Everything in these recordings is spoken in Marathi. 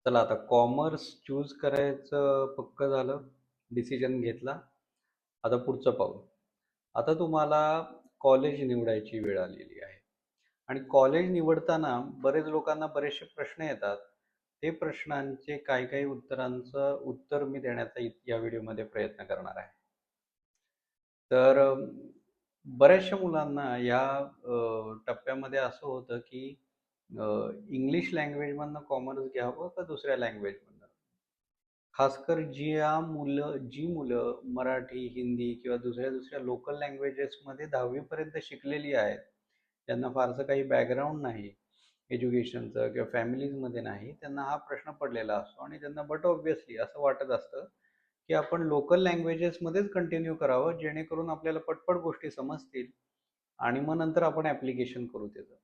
चला आता कॉमर्स चूज करायचं पक्क झालं, डिसिजन घेतला. आता पुढचं पाऊल. आता तुम्हाला कॉलेज निवडायची वेळ आलेली आहे आणि कॉलेज निवडताना बरेच लोकांना बरेचसे प्रश्न येतात. ते प्रश्नांचे काही उत्तरांचं उत्तर मी देण्याचा या व्हिडिओमध्ये प्रयत्न करणार आहे. तर बऱ्याचशा मुलांना या टप्प्यामध्ये असं होतं की इंग्लिश लँग्वेजमधनं कॉमर्स घ्यावं का दुसऱ्या लँग्वेजमधनं? खासकर जी मुलं मराठी, हिंदी किंवा दुसऱ्या लोकल लँग्वेजेसमध्ये 10वी पर्यंत शिकलेली आहेत, त्यांना फारसं काही बॅकग्राऊंड नाही एज्युकेशनचं किंवा फॅमिलीजमध्ये नाही, त्यांना हा प्रश्न पडलेला असतो आणि त्यांना ऑब्व्हियसली असं वाटत असतं, की आपण लोकल लँग्वेजेसमध्येच कंटिन्यू करावं, जेणेकरून आपल्याला पटपट गोष्टी समजतील आणि मग नंतर आपण ॲप्लिकेशन करू त्याचं.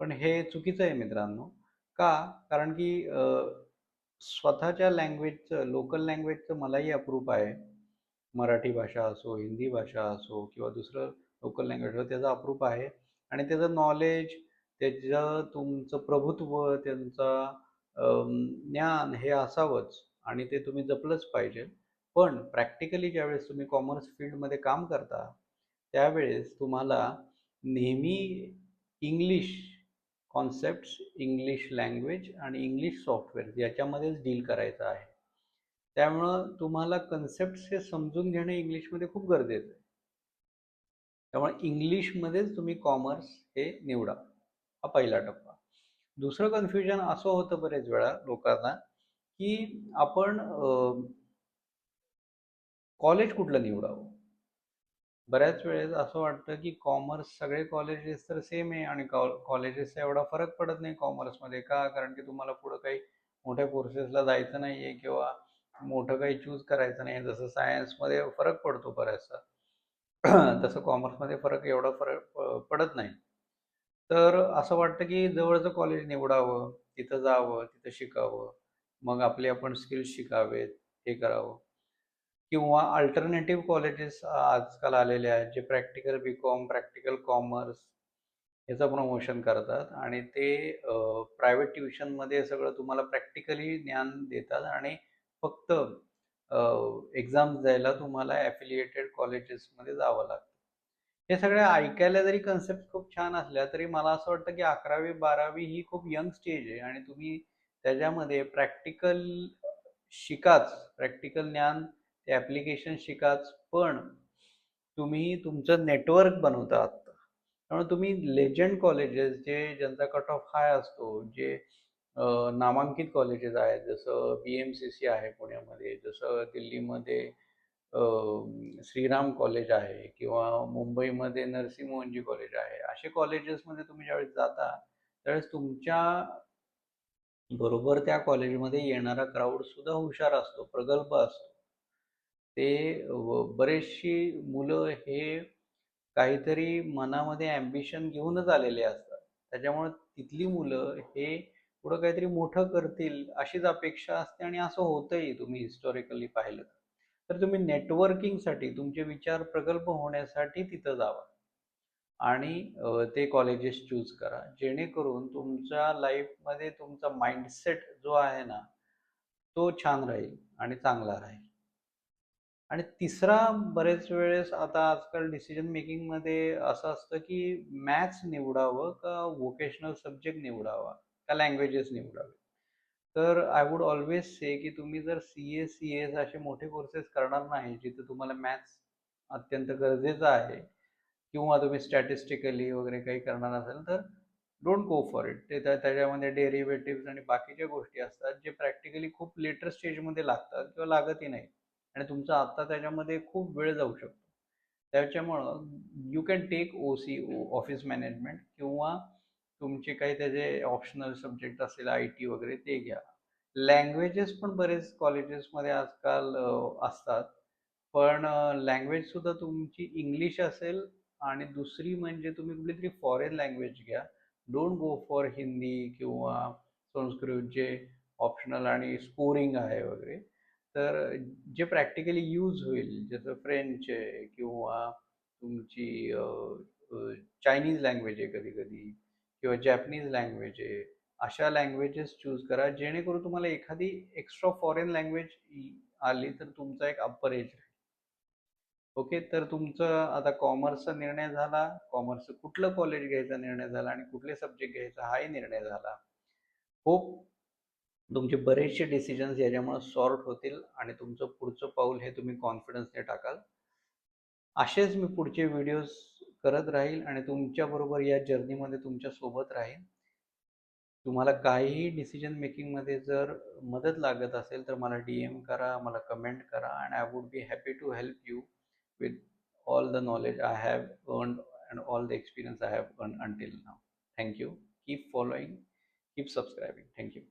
पण हे चुकीचं आहे मित्रांनो. का? कारण की स्वतःच्या लँग्वेजचं, लोकल लँग्वेजचं मलाही अप्रूप आहे. मराठी भाषा असो, हिंदी भाषा असो किंवा दुसरं लोकल लँग्वेज त्याचा अप्रूप आहे आणि त्याचं नॉलेज, त्याचं तुमचं प्रभुत्व, त्यांचं ज्ञान हे असावंच आणि ते तुम्ही जपलंच पाहिजे. पण प्रॅक्टिकली ज्यावेळेस तुम्ही कॉमर्स फील्डमध्ये काम करता, त्यावेळेस तुम्हाला नेहमी इंग्लिश कॉन्सेप्ट्स, इंग्लिश लँग्वेज आणि इंग्लिश सॉफ्टवेअर याच्यामध्येच डील करायचं आहे. त्यामुळं तुम्हाला कन्सेप्ट्स हे समजून घेणं इंग्लिशमध्ये खूप गरजेचं आहे. त्यामुळे इंग्लिशमध्येच तुम्ही कॉमर्स हे निवडा. हा पहिला टप्पा. दुसरं कन्फ्युजन असं होतं बरेच वेळा लोकांना, की आपण कॉलेज कुठलं निवडावं? बऱ्याच वेळेस असं वाटतं, की कॉमर्स सगळे कॉलेजेस तर सेम आहे आणि कॉलेजेसचा एवढा फरक पडत नाही कॉमर्समध्ये. का? कारण की तुम्हाला पुढं काही मोठ्या कोर्सेसला जायचं नाही आहे किंवा मोठं काही चूज करायचं नाही. जसं सायन्समध्ये फरक पडतो बऱ्याचसा. तसं कॉमर्समध्ये एवढा फरक पडत नाही. तर असं वाटतं, की जवळचं कॉलेज निवडावं, तिथं जावं, तिथं शिकावं. मग आपले आपण स्किल्स शिकावेत, हे करावं. किंवा अल्टरनेटिव्ह कॉलेजेस आजकाल आलेले आहेत, जे प्रॅक्टिकल बी-कॉम, प्रॅक्टिकल कॉमर्स याचं प्रमोशन करतात आणि ते प्रायव्हेट ट्युशनमध्ये सगळं तुम्हाला प्रॅक्टिकली ज्ञान देतात आणि फक्त एक्झाम्स द्यायला तुम्हाला ॲफिलिएटेड कॉलेजेसमध्ये जावं लागतं. हे सगळ्या ऐकायला जरी कन्सेप्ट खूप छान असल्या, तरी मला असं वाटतं की 11वी-12वी ही खूप यंग स्टेज आहे आणि तुम्ही त्याच्यामध्ये प्रॅक्टिकल शिकाच, प्रॅक्टिकल ज्ञान, ते ॲप्लिकेशन शिकाच, पण तुम्ही तुमचं नेटवर्क बनवता आत्ता. त्यामुळे तुम्ही लेजंड कॉलेजेस ज्यांचा कट ऑफ हाय असतो, जे नामांकित कॉलेजेस आहेत, जसं BMCC आहे पुण्यामध्ये, जसं दिल्लीमध्ये श्रीराम कॉलेज आहे किंवा मुंबईमध्ये नरसी मोहनजी कॉलेज आहे. असे कॉलेजेसमध्ये तुम्ही ज्यावेळेस जाता, त्यावेळेस तुमच्या बरोबर त्या कॉलेजमध्ये येणारा क्राऊड सुद्धा हुशार असतो, प्रगल्भ असतो. ते बरेचशी मुलं हे काहीतरी मनामध्ये ॲम्बिशन घेऊनच आलेले असतात. त्याच्यामुळे तिथली मुलं हे पुढं काहीतरी मोठं करतील अशीच अपेक्षा असते आणि असं होतंही तुम्ही हिस्टॉरिकली पाहिलं तर. तर तुम्ही नेटवर्किंगसाठी, तुमचे विचार प्रगल्भ होण्यासाठी तिथं जावा आणि ते कॉलेजेस चूज करा. जेणेकरून तुमच्या लाईफमध्ये तुमचा माइंडसेट जो आहे ना, तो छान राहील आणि चांगला राहील. आणि तिसरा बरेच वेळेस आता आजकाल डिसिजन मेकिंगमध्ये असं असतं, की मॅथ्स निवडावं का व्होकेशनल सब्जेक्ट निवडावा का लँग्वेजेस निवडावे. तर आय वुड ऑल्वेज से की तुम्ही जर CA, CS असे मोठे कोर्सेस करणार नाही, जिथे तुम्हाला मॅथ्स अत्यंत गरजेचं आहे किंवा तुम्ही स्टॅटिस्टिकली वगैरे काही करणार असाल, तर डोंट गो फॉर इट. ते त्याच्यामध्ये डेरिव्हेटिव्हज आणि बाकीच्या गोष्टी असतात, जे प्रॅक्टिकली खूप लेटर स्टेजमध्ये लागतात किंवा लागतही नाही आणि तुमचा आत्ता त्याच्यामध्ये खूप वेळ जाऊ शकतो. त्याच्यामुळं you can take OC, office management, किंवा तुमचे काही त्याचे ऑप्शनल सब्जेक्ट असेल IT वगैरे ते घ्या. लँग्वेजेस पण बरेच कॉलेजेसमध्ये आजकाल असतात. पण लँग्वेज सुद्धा तुमची इंग्लिश असेल आणि दुसरी म्हणजे तुम्ही कुठलीतरी फॉरेन लँग्वेज घ्या. डोंट गो फॉर हिंदी किंवा संस्कृत, जे ऑप्शनल आणि स्कोरिंग आहे वगैरे. तर जे प्रॅक्टिकली यूज होईल, जसं फ्रेंच आहे किंवा तुमची चायनीज लँग्वेज आहे कधी-कधी किंवा जॅपनीज लँग्वेज आहे. अशा लँग्वेजेस चूज करा जेणेकरून तुम्हाला एखादी एक्स्ट्रा फॉरेन लँग्वेज आली तर तुमचा एक अप्पर एज राहील. ओके, तर तुमचं आता कॉमर्सचा निर्णय झाला, कॉमर्सचं कुठलं कॉलेज घ्यायचा निर्णय झाला आणि कुठले सब्जेक्ट घ्यायचा हाही निर्णय झाला. होप तुमचे बरेचसे डिसिजन्स याच्यामुळे सॉर्ट होतील आणि तुमचं पुढचं पाऊल हे तुम्ही कॉन्फिडन्सने टाकाल. असेच मी पुढचे व्हिडिओज करत राहील आणि तुमच्याबरोबर या जर्नीमध्ये तुमच्या सोबत राहील. तुम्हाला काहीही डिसिजन मेकिंगमध्ये जर मदत लागत असेल तर मला DM करा, मला कमेंट करा and I would be happy to help you with all the knowledge I have earned and all the experience I have earned until now. Thank you. Keep following, keep subscribing. Thank you.